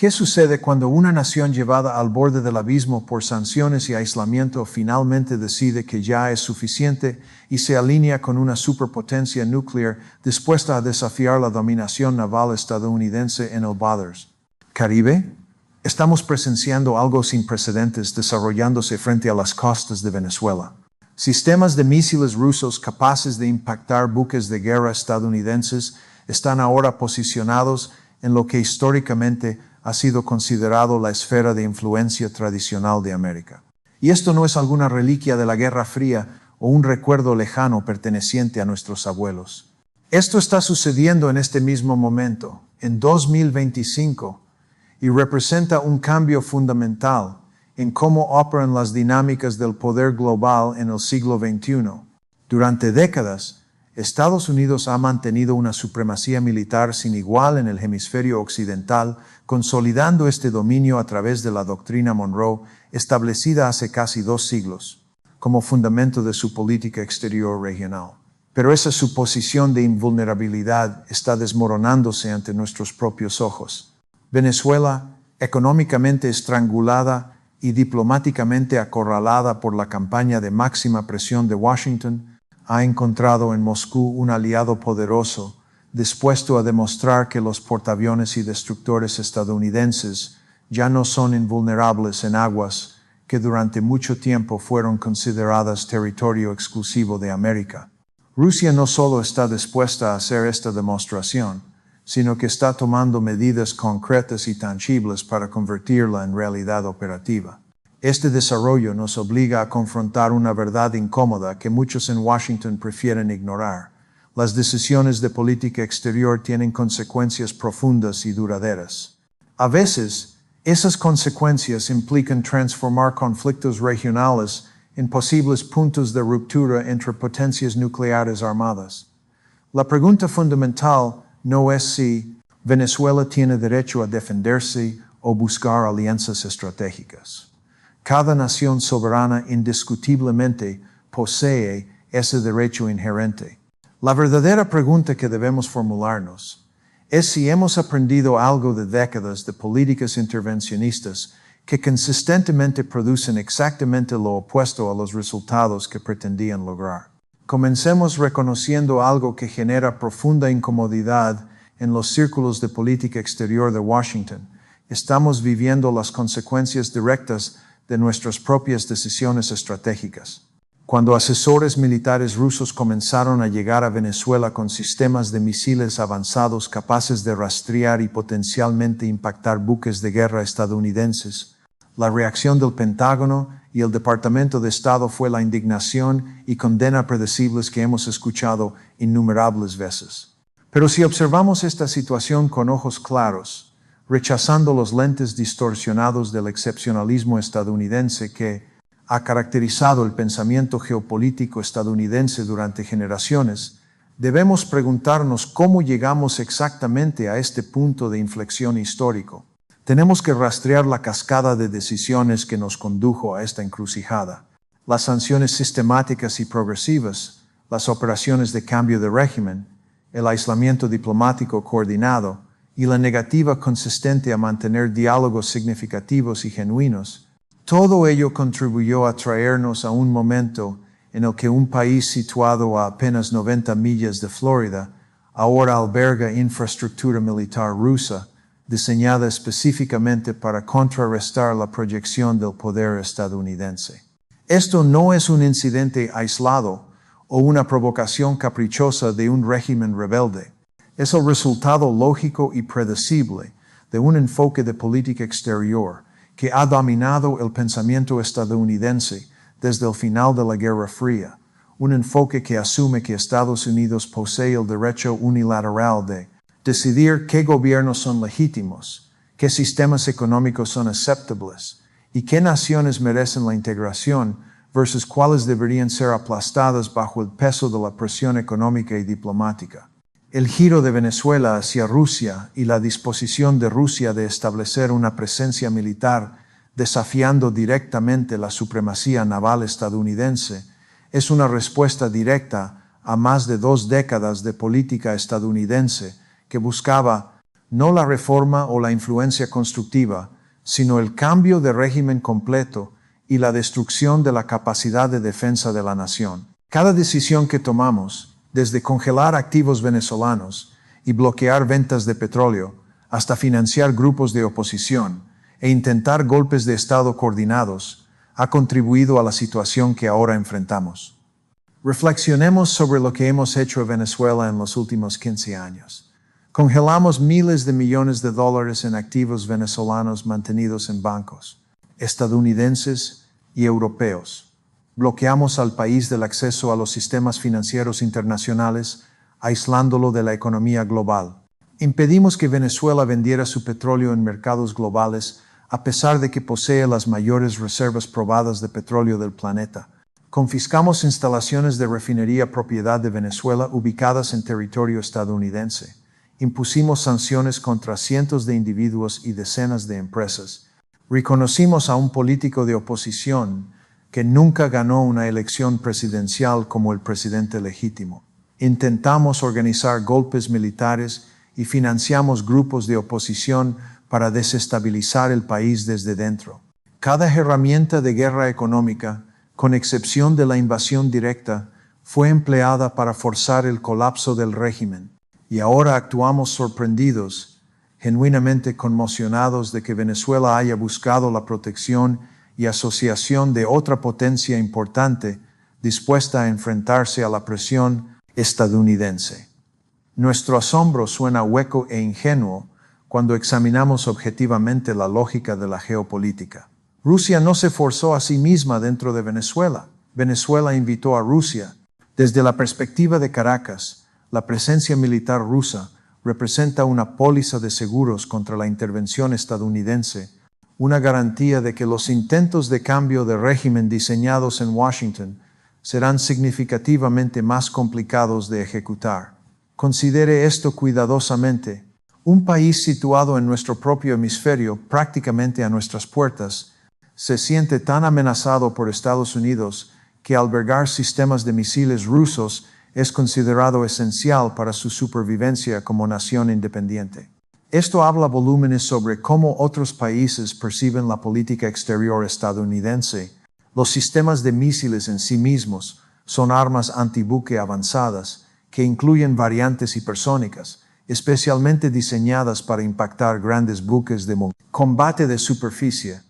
¿Qué sucede cuando una nación llevada al borde del abismo por sanciones y aislamiento finalmente decide que ya es suficiente y se alinea con una superpotencia nuclear dispuesta a desafiar la dominación naval estadounidense en el Caribe? Estamos presenciando algo sin precedentes desarrollándose frente a las costas de Venezuela. Sistemas de misiles rusos capaces de impactar buques de guerra estadounidenses están ahora posicionados en lo que históricamente ha sido considerado la esfera de influencia tradicional de América. Y esto no es alguna reliquia de la Guerra Fría o un recuerdo lejano perteneciente a nuestros abuelos. Esto está sucediendo en este mismo momento, en 2025, y representa un cambio fundamental en cómo operan las dinámicas del poder global en el siglo XXI. Durante décadas, Estados Unidos ha mantenido una supremacía militar sin igual en el hemisferio occidental, consolidando este dominio a través de la doctrina Monroe, establecida hace casi 2 siglos, como fundamento de su política exterior regional. Pero esa suposición de invulnerabilidad está desmoronándose ante nuestros propios ojos. Venezuela, económicamente estrangulada y diplomáticamente acorralada por la campaña de máxima presión de Washington, ha encontrado en Moscú un aliado poderoso, dispuesto a demostrar que los portaaviones y destructores estadounidenses ya no son invulnerables en aguas que durante mucho tiempo fueron consideradas territorio exclusivo de América. Rusia no solo está dispuesta a hacer esta demostración, sino que está tomando medidas concretas y tangibles para convertirla en realidad operativa. Este desarrollo nos obliga a confrontar una verdad incómoda que muchos en Washington prefieren ignorar. Las decisiones de política exterior tienen consecuencias profundas y duraderas. A veces, esas consecuencias implican transformar conflictos regionales en posibles puntos de ruptura entre potencias nucleares armadas. La pregunta fundamental no es si Venezuela tiene derecho a defenderse o buscar alianzas estratégicas. Cada nación soberana indiscutiblemente posee ese derecho inherente. La verdadera pregunta que debemos formularnos es si hemos aprendido algo de décadas de políticas intervencionistas que consistentemente producen exactamente lo opuesto a los resultados que pretendían lograr. Comencemos reconociendo algo que genera profunda incomodidad en los círculos de política exterior de Washington. Estamos viviendo las consecuencias directas de nuestras propias decisiones estratégicas. Cuando asesores militares rusos comenzaron a llegar a Venezuela con sistemas de misiles avanzados capaces de rastrear y potencialmente impactar buques de guerra estadounidenses, la reacción del Pentágono y el Departamento de Estado fue la indignación y condena predecibles que hemos escuchado innumerables veces. Pero si observamos esta situación con ojos claros, rechazando los lentes distorsionados del excepcionalismo estadounidense que ha caracterizado el pensamiento geopolítico estadounidense durante generaciones, debemos preguntarnos cómo llegamos exactamente a este punto de inflexión histórico. Tenemos que rastrear la cascada de decisiones que nos condujo a esta encrucijada. Las sanciones sistemáticas y progresivas, las operaciones de cambio de régimen, el aislamiento diplomático coordinado, y la negativa consistente a mantener diálogos significativos y genuinos, todo ello contribuyó a traernos a un momento en el que un país situado a apenas 90 millas de Florida ahora alberga infraestructura militar rusa, diseñada específicamente para contrarrestar la proyección del poder estadounidense. Esto no es un incidente aislado o una provocación caprichosa de un régimen rebelde. Es el resultado lógico y predecible de un enfoque de política exterior que ha dominado el pensamiento estadounidense desde el final de la Guerra Fría, un enfoque que asume que Estados Unidos posee el derecho unilateral de decidir qué gobiernos son legítimos, qué sistemas económicos son aceptables y qué naciones merecen la integración versus cuáles deberían ser aplastadas bajo el peso de la presión económica y diplomática. El giro de Venezuela hacia Rusia y la disposición de Rusia de establecer una presencia militar desafiando directamente la supremacía naval estadounidense es una respuesta directa a más de 2 décadas de política estadounidense que buscaba no la reforma o la influencia constructiva, sino el cambio de régimen completo y la destrucción de la capacidad de defensa de la nación. Cada decisión que tomamos, desde congelar activos venezolanos y bloquear ventas de petróleo, hasta financiar grupos de oposición e intentar golpes de Estado coordinados, ha contribuido a la situación que ahora enfrentamos. Reflexionemos sobre lo que hemos hecho en Venezuela en los últimos 15 años. Congelamos miles de millones de dólares en activos venezolanos mantenidos en bancos, estadounidenses y europeos. Bloqueamos al país del acceso a los sistemas financieros internacionales, aislándolo de la economía global. Impedimos que Venezuela vendiera su petróleo en mercados globales, a pesar de que posee las mayores reservas probadas de petróleo del planeta. Confiscamos instalaciones de refinería propiedad de Venezuela ubicadas en territorio estadounidense. Impusimos sanciones contra cientos de individuos y decenas de empresas. Reconocimos a un político de oposición que nunca ganó una elección presidencial como el presidente legítimo. Intentamos organizar golpes militares y financiamos grupos de oposición para desestabilizar el país desde dentro. Cada herramienta de guerra económica, con excepción de la invasión directa, fue empleada para forzar el colapso del régimen. Y ahora actuamos sorprendidos, genuinamente conmocionados de que Venezuela haya buscado la protección y asociación de otra potencia importante dispuesta a enfrentarse a la presión estadounidense. Nuestro asombro suena hueco e ingenuo cuando examinamos objetivamente la lógica de la geopolítica. Rusia no se forzó a sí misma dentro de Venezuela. Venezuela invitó a Rusia. Desde la perspectiva de Caracas, la presencia militar rusa representa una póliza de seguros contra la intervención estadounidense, una garantía de que los intentos de cambio de régimen diseñados en Washington serán significativamente más complicados de ejecutar. Considere esto cuidadosamente. Un país situado en nuestro propio hemisferio, prácticamente a nuestras puertas, se siente tan amenazado por Estados Unidos que albergar sistemas de misiles rusos es considerado esencial para su supervivencia como nación independiente. Esto habla volúmenes sobre cómo otros países perciben la política exterior estadounidense. Los sistemas de misiles en sí mismos son armas antibuque avanzadas que incluyen variantes hipersónicas, especialmente diseñadas para impactar grandes buques de combate de superficie,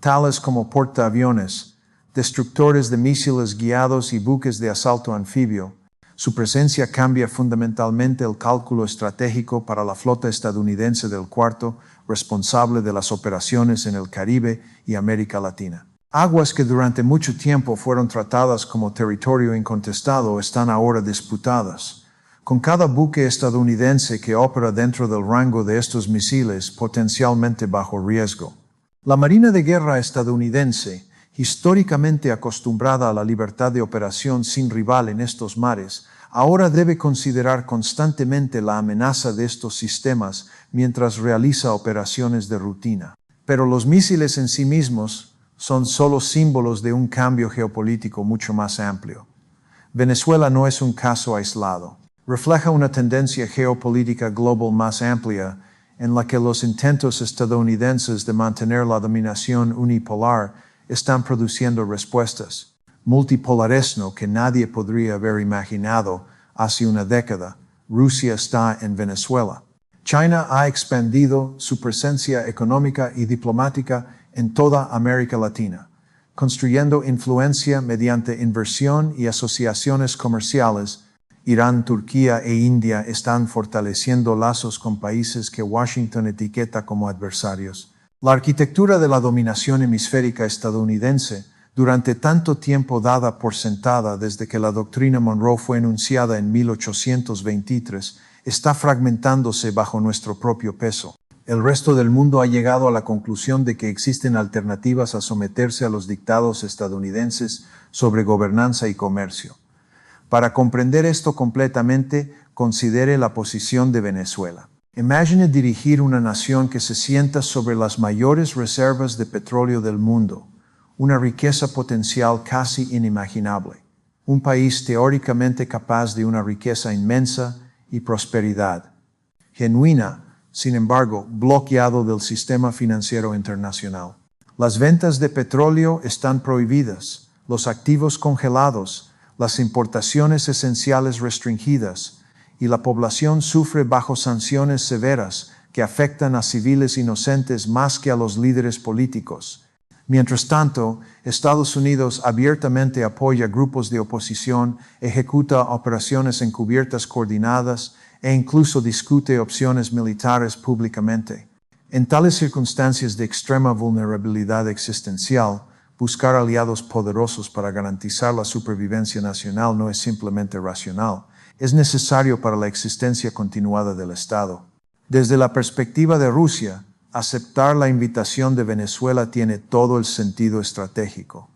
tales como portaaviones, destructores de misiles guiados y buques de asalto anfibio. Su presencia cambia fundamentalmente el cálculo estratégico para la flota estadounidense del Cuarto, responsable de las operaciones en el Caribe y América Latina. Aguas que durante mucho tiempo fueron tratadas como territorio incontestado están ahora disputadas, con cada buque estadounidense que opera dentro del rango de estos misiles potencialmente bajo riesgo. La Marina de Guerra estadounidense, históricamente acostumbrada a la libertad de operación sin rival en estos mares, ahora debe considerar constantemente la amenaza de estos sistemas mientras realiza operaciones de rutina. Pero los misiles en sí mismos son solo símbolos de un cambio geopolítico mucho más amplio. Venezuela no es un caso aislado. Refleja una tendencia geopolítica global más amplia en la que los intentos estadounidenses de mantener la dominación unipolar están produciendo respuestas multipolares que nadie podría haber imaginado hace una década. Rusia está en Venezuela. China ha expandido su presencia económica y diplomática en toda América Latina, construyendo influencia mediante inversión y asociaciones comerciales. Irán, Turquía e India están fortaleciendo lazos con países que Washington etiqueta como adversarios. La arquitectura de la dominación hemisférica estadounidense, durante tanto tiempo dada por sentada desde que la doctrina Monroe fue enunciada en 1823, está fragmentándose bajo nuestro propio peso. El resto del mundo ha llegado a la conclusión de que existen alternativas a someterse a los dictados estadounidenses sobre gobernanza y comercio. Para comprender esto completamente, considere la posición de Venezuela. Imagine dirigir una nación que se sienta sobre las mayores reservas de petróleo del mundo, una riqueza potencial casi inimaginable. Un país teóricamente capaz de una riqueza inmensa y prosperidad genuina, sin embargo, bloqueado del sistema financiero internacional. Las ventas de petróleo están prohibidas, los activos congelados, las importaciones esenciales restringidas, y la población sufre bajo sanciones severas que afectan a civiles inocentes más que a los líderes políticos. Mientras tanto, Estados Unidos abiertamente apoya grupos de oposición, ejecuta operaciones encubiertas coordinadas e incluso discute opciones militares públicamente. En tales circunstancias de extrema vulnerabilidad existencial, buscar aliados poderosos para garantizar la supervivencia nacional no es simplemente racional, es necesario para la existencia continuada del Estado. Desde la perspectiva de Rusia, aceptar la invitación de Venezuela tiene todo el sentido estratégico.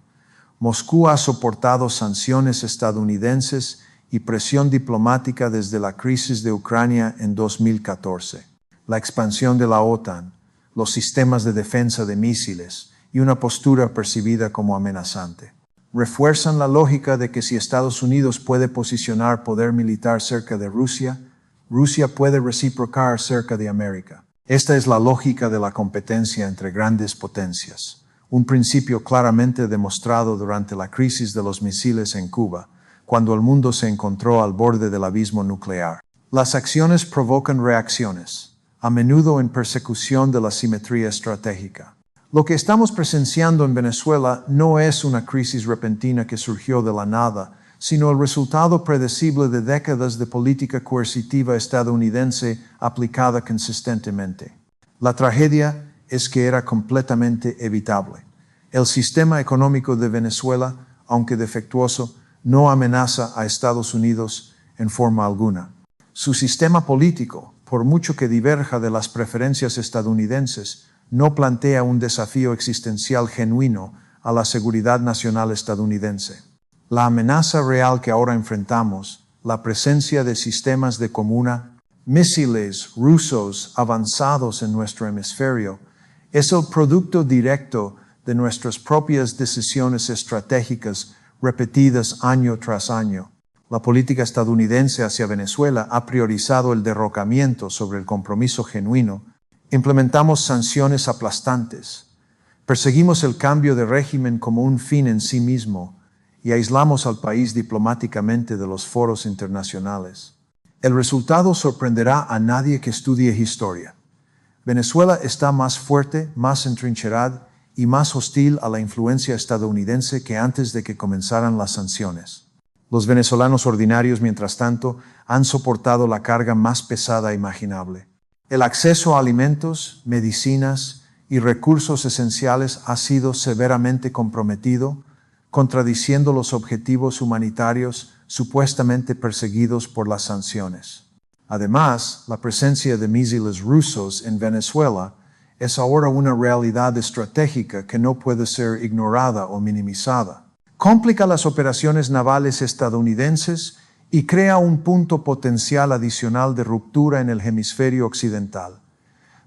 Moscú ha soportado sanciones estadounidenses y presión diplomática desde la crisis de Ucrania en 2014. La expansión de la OTAN, los sistemas de defensa de misiles y una postura percibida como amenazante. Refuerzan la lógica de que si Estados Unidos puede posicionar poder militar cerca de Rusia, Rusia puede reciprocar cerca de América. Esta es la lógica de la competencia entre grandes potencias, un principio claramente demostrado durante la crisis de los misiles en Cuba, cuando el mundo se encontró al borde del abismo nuclear. Las acciones provocan reacciones, a menudo en persecución de la simetría estratégica. Lo que estamos presenciando en Venezuela no es una crisis repentina que surgió de la nada, sino el resultado predecible de décadas de política coercitiva estadounidense aplicada consistentemente. La tragedia es que era completamente evitable. El sistema económico de Venezuela, aunque defectuoso, no amenaza a Estados Unidos en forma alguna. Su sistema político, por mucho que diverja de las preferencias estadounidenses, no plantea un desafío existencial genuino a la seguridad nacional estadounidense. La amenaza real que ahora enfrentamos, la presencia de sistemas de comuna, misiles rusos avanzados en nuestro hemisferio, es el producto directo de nuestras propias decisiones estratégicas repetidas año tras año. La política estadounidense hacia Venezuela ha priorizado el derrocamiento sobre el compromiso genuino. Implementamos sanciones aplastantes. Perseguimos el cambio de régimen como un fin en sí mismo y aislamos al país diplomáticamente de los foros internacionales. El resultado sorprenderá a nadie que estudie historia. Venezuela está más fuerte, más entrincherada y más hostil a la influencia estadounidense que antes de que comenzaran las sanciones. Los venezolanos ordinarios, mientras tanto, han soportado la carga más pesada imaginable. El acceso a alimentos, medicinas y recursos esenciales ha sido severamente comprometido, contradiciendo los objetivos humanitarios supuestamente perseguidos por las sanciones. Además, la presencia de misiles rusos en Venezuela es ahora una realidad estratégica que no puede ser ignorada o minimizada. Complica las operaciones navales estadounidenses y crea un punto potencial adicional de ruptura en el hemisferio occidental.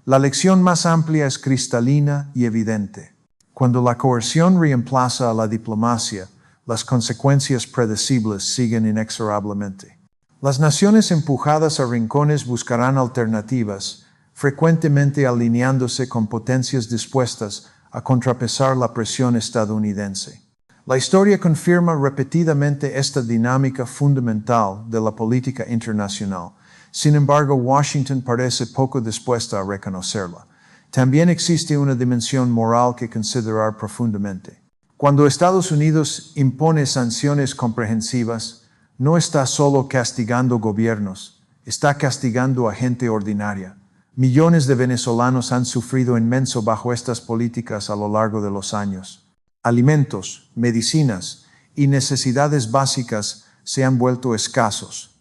La lección más amplia es cristalina y evidente. Cuando la coerción reemplaza a la diplomacia, las consecuencias predecibles siguen inexorablemente. Las naciones empujadas a rincones buscarán alternativas, frecuentemente alineándose con potencias dispuestas a contrapesar la presión estadounidense. La historia confirma repetidamente esta dinámica fundamental de la política internacional. Sin embargo, Washington parece poco dispuesta a reconocerla. También existe una dimensión moral que considerar profundamente. Cuando Estados Unidos impone sanciones comprehensivas, no está solo castigando gobiernos, está castigando a gente ordinaria. Millones de venezolanos han sufrido inmenso bajo estas políticas a lo largo de los años. Alimentos, medicinas y necesidades básicas se han vuelto escasos.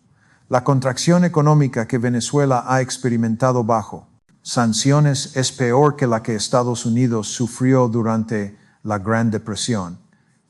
La contracción económica que Venezuela ha experimentado bajo sanciones es peor que la que Estados Unidos sufrió durante la Gran Depresión,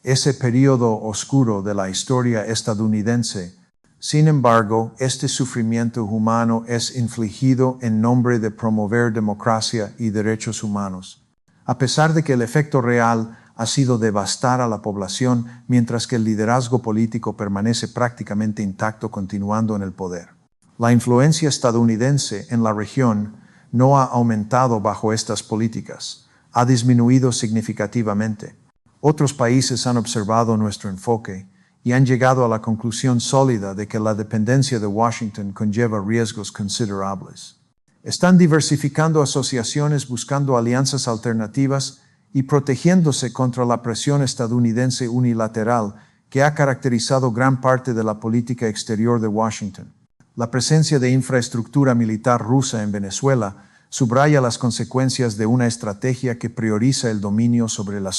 ese periodo oscuro de la historia estadounidense. Sin embargo, este sufrimiento humano es infligido en nombre de promover democracia y derechos humanos. A pesar de que el efecto real ha sido devastar a la población, mientras que el liderazgo político permanece prácticamente intacto continuando en el poder. La influencia estadounidense en la región no ha aumentado bajo estas políticas, ha disminuido significativamente. Otros países han observado nuestro enfoque y han llegado a la conclusión sólida de que la dependencia de Washington conlleva riesgos considerables. Están diversificando asociaciones buscando alianzas alternativas y protegiéndose contra la presión estadounidense unilateral que ha caracterizado gran parte de la política exterior de Washington. La presencia de infraestructura militar rusa en Venezuela subraya las consecuencias de una estrategia que prioriza el dominio sobre la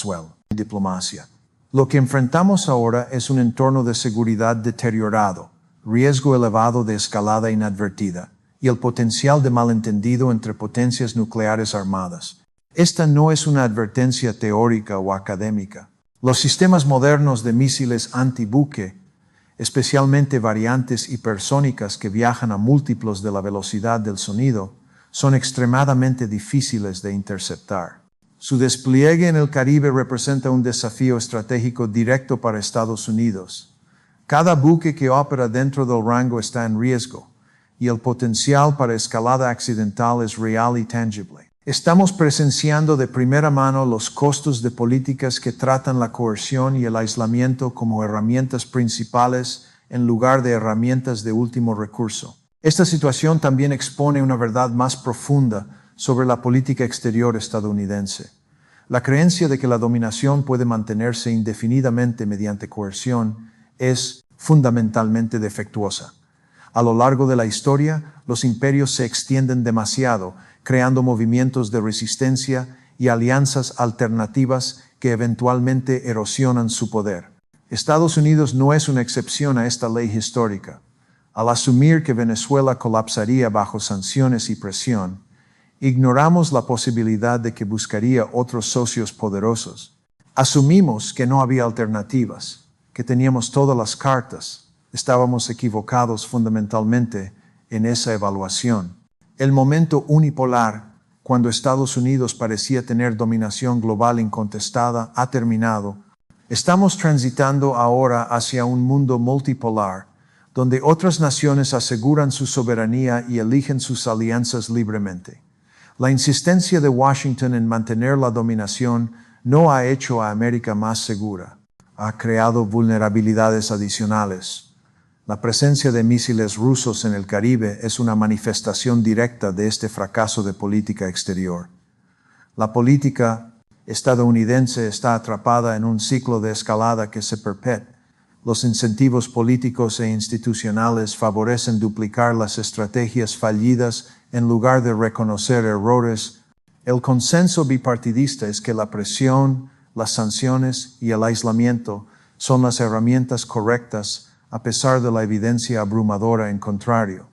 diplomacia. Lo que enfrentamos ahora es un entorno de seguridad deteriorado, riesgo elevado de escalada inadvertida y el potencial de malentendido entre potencias nucleares armadas. Esta no es una advertencia teórica o académica. Los sistemas modernos de misiles antibuque, especialmente variantes hipersónicas que viajan a múltiplos de la velocidad del sonido, son extremadamente difíciles de interceptar. Su despliegue en el Caribe representa un desafío estratégico directo para Estados Unidos. Cada buque que opera dentro del rango está en riesgo, y el potencial para escalada accidental es real y tangible. Estamos presenciando de primera mano los costos de políticas que tratan la coerción y el aislamiento como herramientas principales en lugar de herramientas de último recurso. Esta situación también expone una verdad más profunda sobre la política exterior estadounidense. La creencia de que la dominación puede mantenerse indefinidamente mediante coerción es fundamentalmente defectuosa. A lo largo de la historia, los imperios se extienden demasiado, creando movimientos de resistencia y alianzas alternativas que eventualmente erosionan su poder. Estados Unidos no es una excepción a esta ley histórica. Al asumir que Venezuela colapsaría bajo sanciones y presión, ignoramos la posibilidad de que buscaría otros socios poderosos. Asumimos que no había alternativas, que teníamos todas las cartas. Estábamos equivocados fundamentalmente en esa evaluación. El momento unipolar, cuando Estados Unidos parecía tener dominación global incontestada, ha terminado. Estamos transitando ahora hacia un mundo multipolar, donde otras naciones aseguran su soberanía y eligen sus alianzas libremente. La insistencia de Washington en mantener la dominación no ha hecho a América más segura. Ha creado vulnerabilidades adicionales. La presencia de misiles rusos en el Caribe es una manifestación directa de este fracaso de política exterior. La política estadounidense está atrapada en un ciclo de escalada que se perpetúa. Los incentivos políticos e institucionales favorecen duplicar las estrategias fallidas en lugar de reconocer errores. El consenso bipartidista es que la presión, las sanciones y el aislamiento son las herramientas correctas a pesar de la evidencia abrumadora en contrario.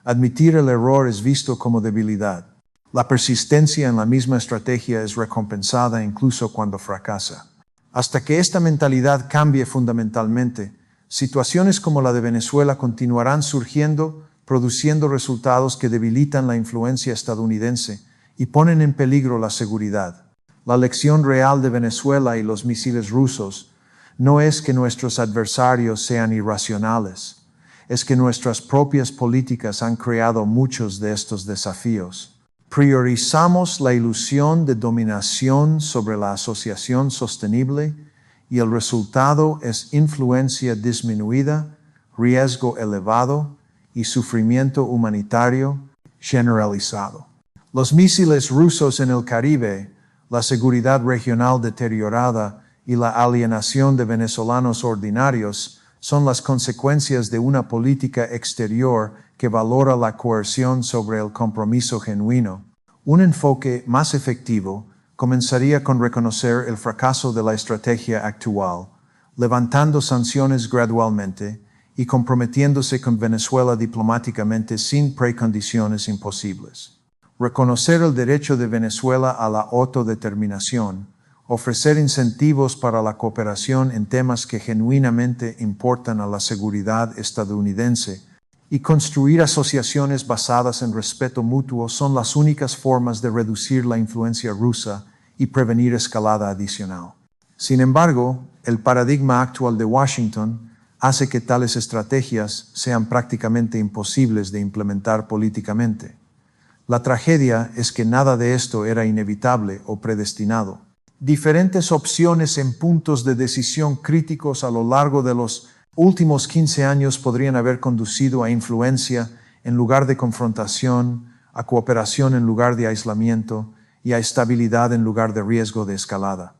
Admitir el error es visto como debilidad. La persistencia en la misma estrategia es recompensada incluso cuando fracasa. Hasta que esta mentalidad cambie fundamentalmente, situaciones como la de Venezuela continuarán surgiendo, produciendo resultados que debilitan la influencia estadounidense y ponen en peligro la seguridad. La lección real de Venezuela y los misiles rusos no es que nuestros adversarios sean irracionales, es que nuestras propias políticas han creado muchos de estos desafíos. Priorizamos la ilusión de dominación sobre la asociación sostenible y el resultado es influencia disminuida, riesgo elevado y sufrimiento humanitario generalizado. Los misiles rusos en el Caribe, la seguridad regional deteriorada y la alienación de venezolanos ordinarios son las consecuencias de una política exterior que valora la coerción sobre el compromiso genuino. Un enfoque más efectivo comenzaría con reconocer el fracaso de la estrategia actual, levantando sanciones gradualmente y comprometiéndose con Venezuela diplomáticamente sin precondiciones imposibles. Reconocer el derecho de Venezuela a la autodeterminación, ofrecer incentivos para la cooperación en temas que genuinamente importan a la seguridad estadounidense y construir asociaciones basadas en respeto mutuo son las únicas formas de reducir la influencia rusa y prevenir escalada adicional. Sin embargo, el paradigma actual de Washington hace que tales estrategias sean prácticamente imposibles de implementar políticamente. La tragedia es que nada de esto era inevitable o predestinado. Diferentes opciones en puntos de decisión críticos a lo largo de los últimos 15 años podrían haber conducido a influencia en lugar de confrontación, a cooperación en lugar de aislamiento y a estabilidad en lugar de riesgo de escalada.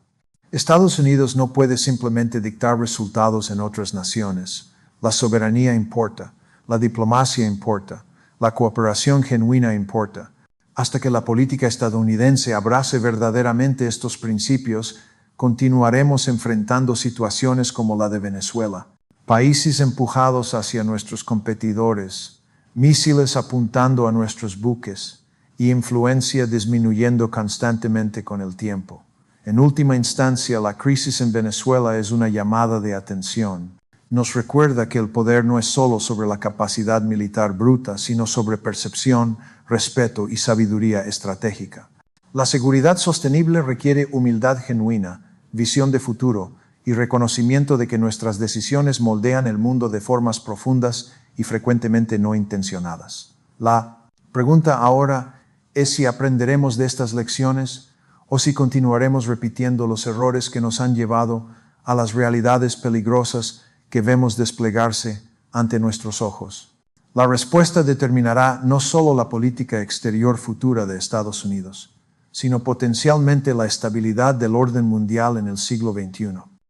Estados Unidos no puede simplemente dictar resultados en otras naciones. La soberanía importa, la diplomacia importa, la cooperación genuina importa. Hasta que la política estadounidense abrace verdaderamente estos principios, continuaremos enfrentando situaciones como la de Venezuela. Países empujados hacia nuestros competidores, misiles apuntando a nuestros buques y influencia disminuyendo constantemente con el tiempo. En última instancia, la crisis en Venezuela es una llamada de atención. Nos recuerda que el poder no es solo sobre la capacidad militar bruta, sino sobre percepción, respeto y sabiduría estratégica. La seguridad sostenible requiere humildad genuina, visión de futuro y reconocimiento de que nuestras decisiones moldean el mundo de formas profundas y frecuentemente no intencionadas. La pregunta ahora es si aprenderemos de estas lecciones o si continuaremos repitiendo los errores que nos han llevado a las realidades peligrosas que vemos desplegarse ante nuestros ojos. La respuesta determinará no solo la política exterior futura de Estados Unidos, sino potencialmente la estabilidad del orden mundial en el siglo XXI.